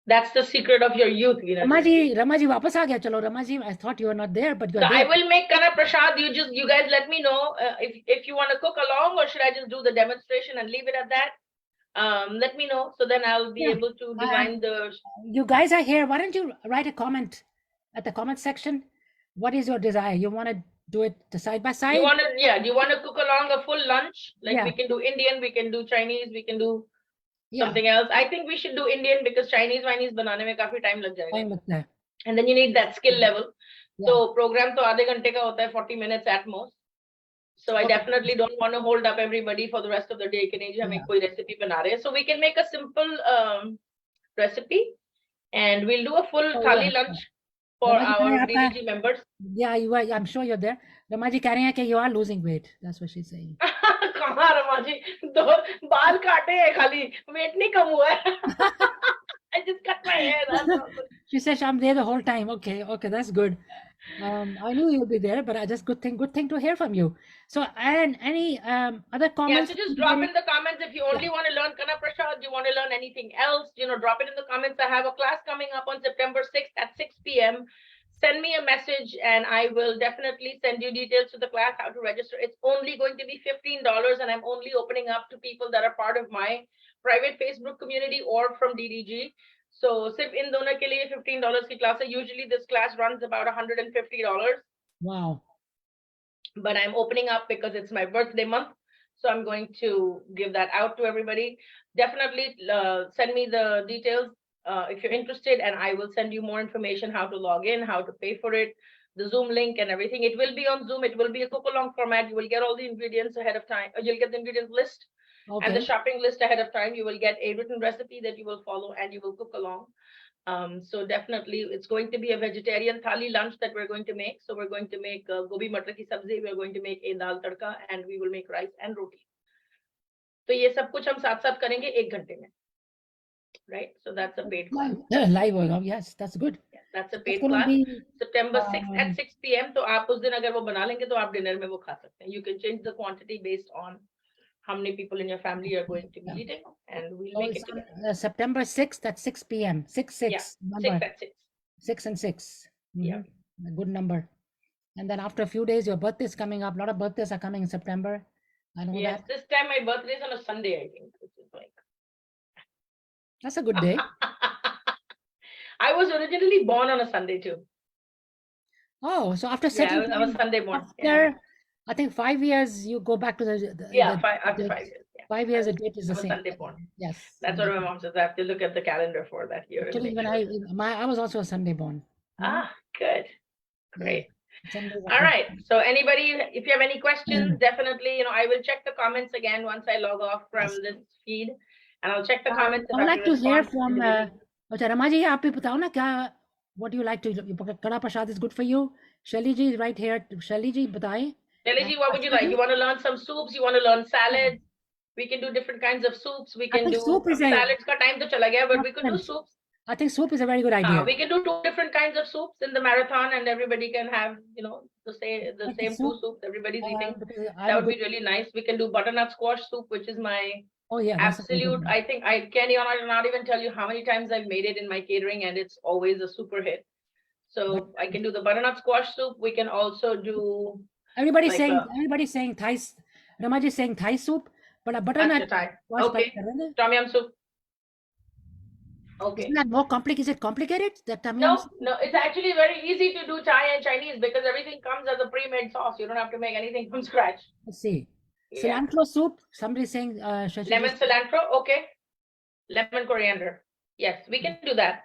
That's the secret of your youth, Veena. Ramaji, वापस आ गया. चलो, Ramaji, I thought you were not there, but you're So there. I will make Kana Prasad. You guys let me know if you want to cook along, or should I just do the demonstration and leave it at that? Let me know, so then I'll be able to design the. You guys are here. Why don't you write a comment at the comment section? What is your desire? You want to do it side by side? Do you want to cook along a full lunch? Like Yeah. we can do Indian, we can do Chinese, we can do Yeah. something else. I think we should do Indian because Chinese banane mein काफी time lag jayega. Time लगता है. And then you need that skill level. Yeah. So program to आधे घंटे का होता है, 40 minutes at most. So I definitely don't want to hold up everybody for the rest of the day. कि नहीं जी हमें कोई recipe बना रहे हैं. So we can make a simple recipe, and we'll do a full thali lunch for our DDG members. Yeah, you are. I'm sure you're there. Ramaji कह रहे हैं कि you are losing weight. That's what she's saying. कहाँ रमाजी, दो बाल काटे हैं खाली, weight नहीं कम हुआ है. I just cut my hair. That's all. She says I'm there the whole time. Okay, that's good. I knew you'll be there, but I just good thing to hear from you. So, and any other comments? Yeah, so just drop in the comments if you only want to learn Kana Prasad, you want to learn anything else, drop it in the comments. I have a class coming up on September 6th at 6 p.m. Send me a message and I will definitely send you details to the class, how to register. It's only going to be $15 and I'm only opening up to people that are part of my private Facebook community or from DDG. So sirf in dono ke liye $15 ki class hai. Usually this class runs about $150. Wow. But I'm opening up because it's my birthday month. So I'm going to give that out to everybody. Definitely send me the details if you're interested, and I will send you more information, how to log in, how to pay for it, the Zoom link and everything. It will be on Zoom. It will be a cook-along format. You will get all the ingredients ahead of time. You'll get the ingredients list and the shopping list ahead of time. You will get a written recipe that you will follow and you will cook along. So definitely it's going to be a vegetarian thali lunch that we're going to make. So we're going to make gobi matar ki sabzi, we're going to make a dal tadka, and we will make rice and roti. So ये सब कुछ हम साथ साथ करेंगे 1 घंटे में. Right? So that's a paid class. Live, yes, that's good. Yeah, that's a paid class. September 6th at 6 p.m. तो आप उस दिन अगर वो बना लेंगे तो आप डिनर में वो खा सकते हैं. You can change the quantity based on how many people in your family are going to be eating, and we'll make it together. September 6th at 6 p.m. 6. Yeah, 6 at 6. 6 and 6. Yeah. A good number. And then after a few days, your birthday is coming up. A lot of birthdays are coming in September. I know that. This time my birthday is on a Sunday, I think. Which is like... That's a good day. I was originally born on a Sunday too. Oh, so after settling, I was Sunday born. After, I think 5 years, you go back to after 5 years. Yeah. 5 years, the date is the same. Sunday born. Yes. That's what my mom says. I have to look at the calendar for that year. Actually, when I was also a Sunday born. Ah, good. Great. All right. So anybody, if you have any questions, definitely, I will check the comments again once I log off from this feed, and I'll check the comments. I would like to hear from Ramaji, आप भी बताओ ना क्या, what do you like to, Kada Prasad is good for you. Shelly ji is right here. Shelly ji, बताएं. Shelly ji, what would you like? You want to learn some soups? You want to learn salads? We can do different kinds of soups. We can do salads. Ka time to chala gaya, but we could do soups. I think soup is a very good idea. We can do 2 different kinds of soups in the marathon, and everybody can have, the same 2 soups everybody's eating. That would be really nice. We can do butternut squash soup, which is my absolute. I think I not even tell you how many times I've made it in my catering, and it's always a super hit. So I can do the butternut squash soup. We can also do. Everybody's saying Thai. Ramaji is saying Thai soup, but a butternut. Okay. Tom yum soup. Okay. Isn't that more complicated? Is it complicated? That Tom No, Yum soup? no, it's actually very easy to do Thai and Chinese because everything comes as a pre-made sauce. You don't have to make anything from scratch. Let's see. Yeah. Cilantro soup. Somebody's saying, Shashi Lemon just. cilantro, okay. Lemon coriander. Yes, we can do that.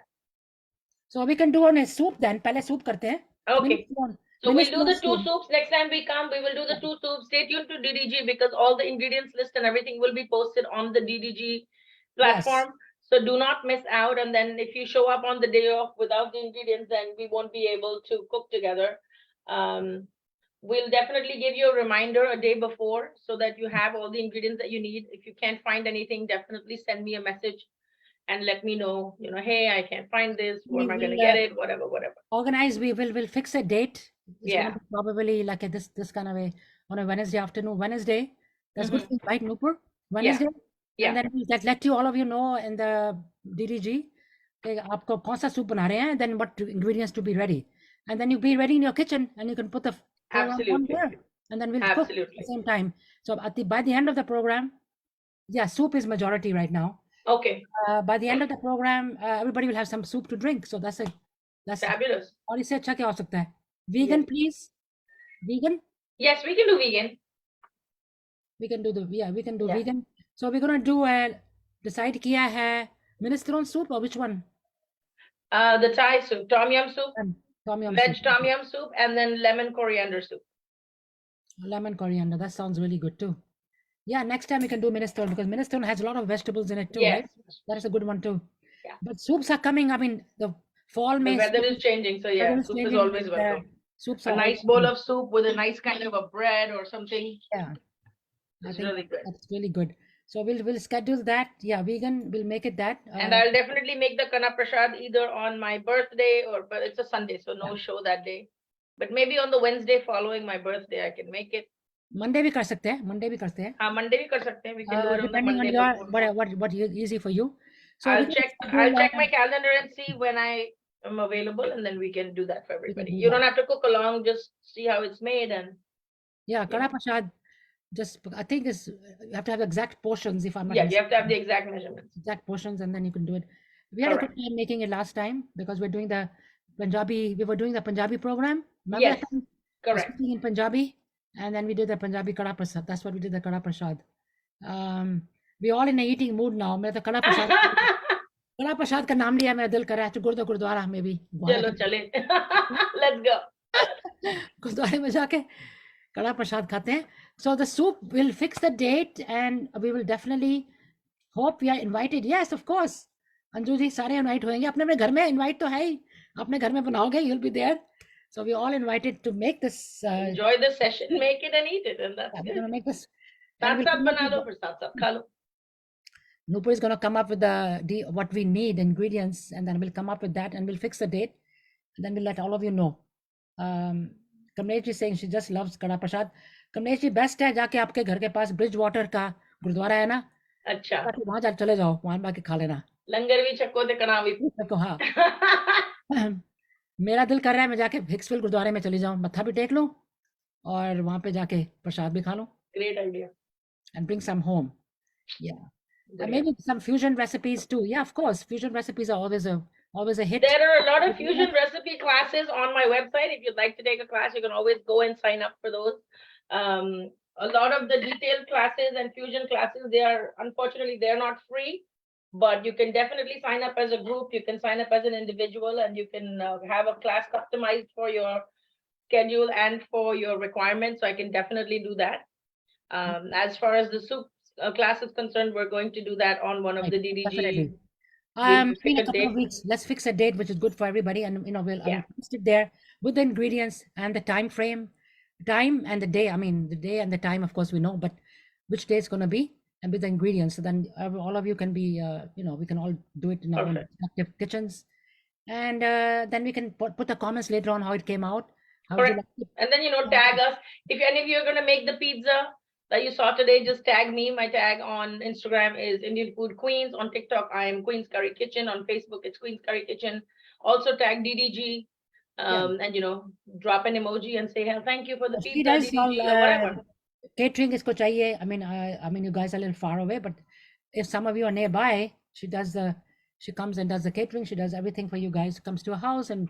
So we can do on a soup then. पहले soup करते हैं. Okay. So we'll do Minestrone the two soup. soups. Next time we come, we will do the two soups. Stay tuned to DDG because all the ingredients list and everything will be posted on the DDG platform. So do not miss out. And then if you show up on the day off without the ingredients, then we won't be able to cook together. We'll definitely give you a reminder a day before so that you have all the ingredients that you need. If you can't find anything, definitely send me a message and let me know, hey, I can't find this. Where am I going to get it? Whatever. Organize. We'll fix a date. It's Yeah. going to be probably like this kind of on a Wednesday afternoon. Wednesday. That's good for you, right, Nupur? Wednesday. Yeah. And then we'll let you all of you know in the DDG कि आपको कौन सा soup बना रहे हैं, then what ingredients to be ready, and then you be ready in your kitchen and you can put the program on there, and then we'll cook at the same time. So by the end of the program, yeah, soup is majority right now. Okay. By the end of the program, everybody will have some soup to drink. So that's fabulous. और इससे अच्छा क्या हो सकता है? Vegan, please. Vegan? Yes, we can do vegan. We can do vegan. So we're gonna do decide किया है minestrone soup or which one? The Thai soup, tom yum soup, veg soup. tom yum soup, and then lemon coriander soup. Lemon coriander, that sounds really good too. Yeah, next time we can do minestrone because minestrone has a lot of vegetables in it too, right? That is a good one too. Yeah. But soups are coming. I mean, the fall the weather is changing, so yeah, soup is always welcome. Soups a nice bowl of soup with a nice kind of a bread or something. Yeah, it's really good. That's really good. So we'll schedule that. Yeah, vegan. We'll make it that. And I'll definitely make the Kana Prasad either on my birthday but it's a Sunday, so no show that day. But maybe on the Wednesday following my birthday, I can make it. Monday भी कर सकते हैं. Monday भी करते हैं. Monday भी कर सकते हैं. We can do it depending on your what easy for you. So I'll check my calendar and see when I am available, and then we can do that for everybody. You don't have to cook along; just see how it's made and. Yeah, Kana Prasad. Just I think you have to have exact portions. If I'm not you have to have the exact measurements, exact portions, and then you can do it. We had a good time making it last time because we're doing the Punjabi. We were doing the Punjabi program. Yes, correct. Speaking in Punjabi, and then we did the Punjabi Kada Prasad. That's what we did, the Kada Prasad. We're all in a eating mood now. मेरा तो Kada Prasad Kada Prasad का नाम लिया, मेरा दिल कर रहा है गुरुद्वारा में भी. चलो चले. Let's go. गुरुद्वारे में जाके Kada Prasad खाते हैं. So the soup will fix the date, and we will definitely hope we are invited. Yes, of course. Anju ji सारे invite होंगे. अपने अपने घर में invite तो है ही. अपने घर में बनाओगे, you'll be there. So we're all invited to make this. Enjoy the session, make it and eat it, and that's good. We're gonna make this. साथ बना लो फिर साथ खा लो. Nupur is gonna come up with the what we need ingredients, and then we'll come up with that, and we'll fix the date, and then we'll let all of you know. Kamlesh is saying she just loves Kada Prasad. Kamlesh ji best है जाके आपके घर के पास bridge water का गुरुद्वारा है ना. अच्छा, वहां जा चले जाओ, वहां बाकी खा लेना. लंगर भी छको ते कना भी छको. हाँ. मेरा दिल कर रहा है मैं जाके हिक्सविल गुरुद्वारे में चली जाऊं, मत्था भी टेक लूं और वहां पे जाके प्रसाद भी खा लूं. Great idea. And bring some home. Yeah. And maybe some fusion recipes too. Yeah, of course. Fusion recipes are always a hit. There are a lot of fusion recipe classes on my website. If you'd like to take a class, you can always go and sign up for those. A lot of the detailed classes and fusion classes, unfortunately they're not free, but you can definitely sign up as a group. You can sign up as an individual, and you can have a class customized for your schedule and for your requirements. So I can definitely do that. As far as the soup class is concerned, we're going to do that on one of the DDG. Definitely. In a couple of weeks, let's fix a date which is good for everybody, and we'll post it there with the ingredients and the time and the day. I mean, the day and the time, of course, we know, but which day it's going to be, and with the ingredients. So then all of you can be, we can all do it in our own respective kitchens, and then we can put the comments later on how it came out. Correct. And then tag us. If any of you are going to make the pizza that you saw today, just tag me. My tag on Instagram is Indian Food Queens. On TikTok, I am Queen's Curry Kitchen. On Facebook, it's Queen's Curry Kitchen. Also tag DDG, and drop an emoji and say, hey, thank you for the pizza, DDG, or whatever. Catering is ko chahiye. I mean, you guys are a little far away, but if some of you are nearby, she She comes and does the catering. She does everything for you guys. Comes to a house and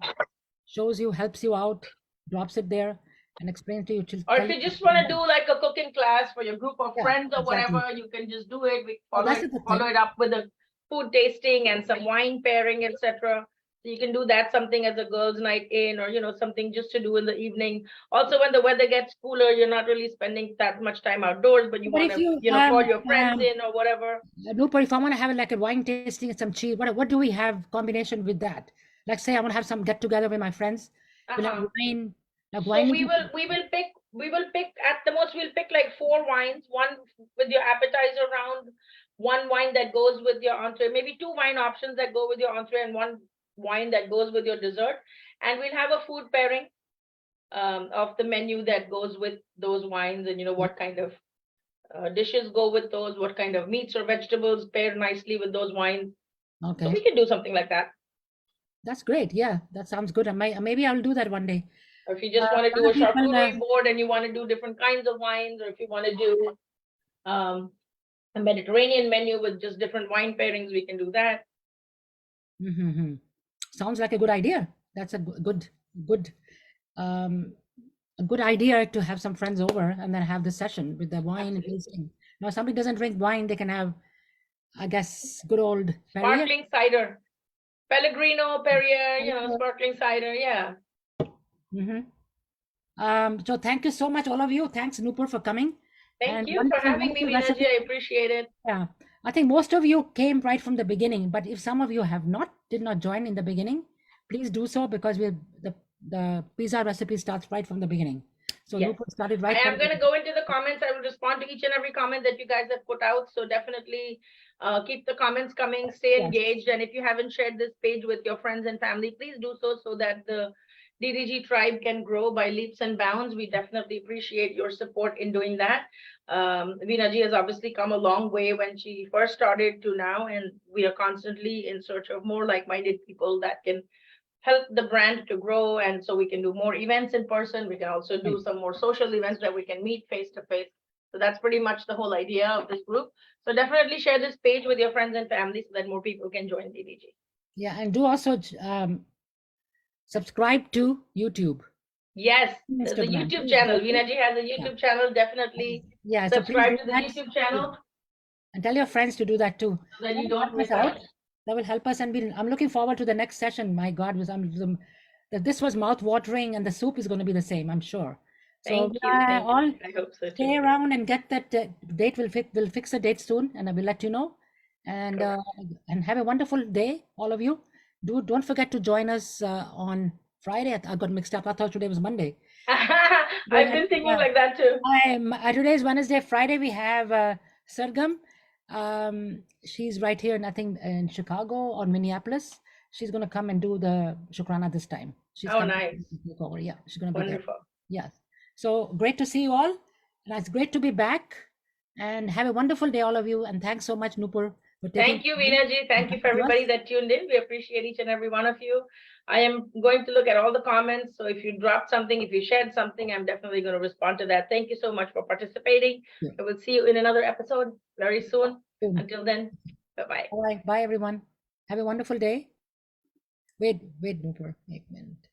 shows you, helps you out, drops it there, and explains to you. Or if you just want to do like a cooking class for your group of friends or exactly. whatever, you can just do it. We Well, follow that's it, a good follow thing. it up with a food tasting and some wine pairing, etc. So you can do that something as a girls' night in, or something just to do in the evening. Also, when the weather gets cooler, you're not really spending that much time outdoors, but you But want if to you call your friends in or whatever. Nupur, if I want to have like a wine tasting and some cheese, what do we have combination with that? Like say I want to have some get together with my friends. We'll have wine, like So wine. we will pick at the most, we'll pick like 4 wines, one with your appetizer round, one wine that goes with your entree, maybe 2 wine options that go with your entree, and 1 wine that goes with your dessert. And we'll have a food pairing of the menu that goes with those wines, and what kind of dishes go with those, what kind of meats or vegetables pair nicely with those wines. Okay. So we can do something like that. That's great. Yeah, that sounds good. Maybe I'll do that one day. Or if you just want to do a charcuterie board and you want to do different kinds of wines, or if you want to do a Mediterranean menu with just different wine pairings, we can do that. Sounds like a good idea. That's a good a good idea to have some friends over and then have this session with the wine and tasting. Now, if somebody doesn't drink wine, they can have, I guess, good old sparkling cider, Pellegrino, Perrier, sparkling cider. Yeah. So thank you so much, all of you. Thanks, Nupur, for coming. Thank you for having me, Veena. I appreciate it. Yeah, I think most of you came right from the beginning, but if some of you did not join in the beginning, please do so, because the pizza recipe starts right from the beginning. So yes. Nupur started right. I am going to go into the comments. I will respond to each and every comment that you guys have put out. So definitely keep the comments coming, stay engaged. And if you haven't shared this page with your friends and family, please do so that the DDG tribe can grow by leaps and bounds. We definitely appreciate your support in doing that. Veena ji has obviously come a long way when she first started to now, and we are constantly in search of more like-minded people that can help the brand to grow. And so we can do more events in person. We can also do some more social events that we can meet face to face. So that's pretty much the whole idea of this group. So definitely share this page with your friends and family so that more people can join DDG. Yeah, and do also subscribe to YouTube. Yes, there's a YouTube channel. Veena ji has a YouTube channel. Definitely subscribe to the YouTube channel. And tell your friends to do that too. So that you don't miss out. That will help us, and I'm looking forward to the next session. My God, this was mouth-watering, and the soup is going to be the same, I'm sure. Thank you. I hope so too. Stay around and get that date. We'll fix the date soon, and I will let you know. And have a wonderful day, all of you. Don't forget to join us on Friday. I got mixed up. I thought today was Monday. I've been thinking like that too. Today is Wednesday. Friday we have Sargam. She's right here, nothing in Chicago or Minneapolis. She's going to come and do the Shukrana this time. She's nice. Over. Yeah, she's going to be wonderful. There. Yes. So great to see you all. And it's great to be back. And have a wonderful day, all of you. And thanks so much, Nupur. Thank you, Veena ji. Thank you for everybody that tuned in. We appreciate each and every one of you. I am going to look at all the comments. So if you dropped something, if you shared something, I'm definitely going to respond to that. Thank you so much for participating. I will see you in another episode very soon. Until then, bye-bye. All right. Bye, everyone. Have a wonderful day. Wait, Nupur. Wait a minute.